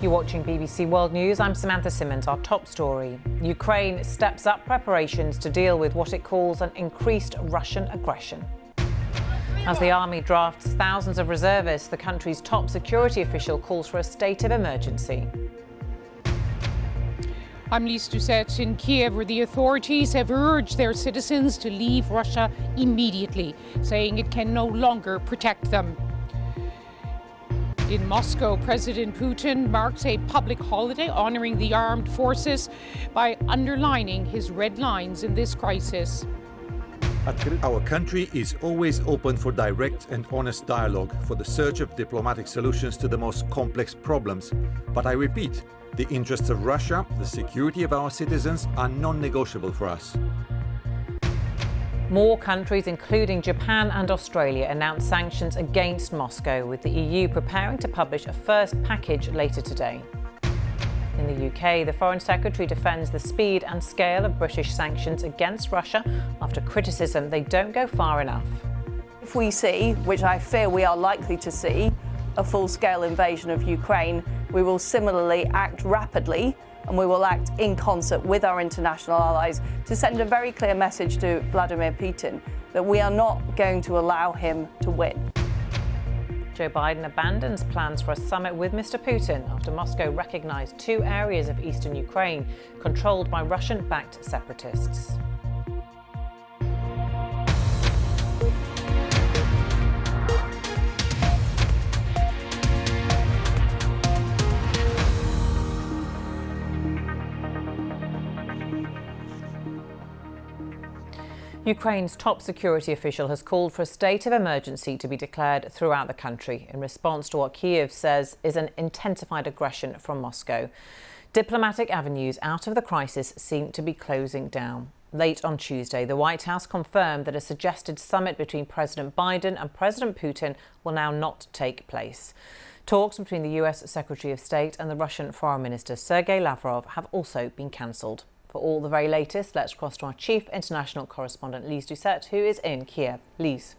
You're watching BBC World News. I'm Samantha Simmonds. Our top story. Ukraine steps up preparations to deal with what it calls an increased Russian aggression. As the army drafts thousands of reservists, the country's top security official calls for a state of emergency. I'm Lise Doucette in Kiev, where the authorities have urged their citizens to leave Russia immediately, saying it can no longer protect them. In Moscow, President Putin marks a public holiday honoring the armed forces by underlining his red lines in this crisis. Our country is always open for direct and honest dialogue for the search of diplomatic solutions to the most complex problems. But I repeat, the interests of Russia, the security of our citizens are non-negotiable for us. More countries, including Japan and Australia, announced sanctions against Moscow, with the EU preparing to publish a first package later today. In the UK, the Foreign Secretary defends the speed and scale of British sanctions against Russia after criticism they don't go far enough. If we see, which I fear we are likely to see, a full-scale invasion of Ukraine, we will similarly act rapidly, and we will act in concert with our international allies to send a very clear message to Vladimir Putin that we are not going to allow him to win. Joe Biden abandons plans for a summit with Mr. Putin after Moscow recognised 2 areas of eastern Ukraine controlled by Russian-backed separatists. Ukraine's top security official has called for a state of emergency to be declared throughout the country in response to what Kiev says is an intensified aggression from Moscow. Diplomatic avenues out of the crisis seem to be closing down. Late on Tuesday, the White House confirmed that a suggested summit between President Biden and President Putin will now not take place. Talks between the US Secretary of State and the Russian Foreign Minister Sergei Lavrov have also been cancelled. For all the very latest, let's cross to our chief international correspondent, Lise Doucette, who is in Kiev. Lise.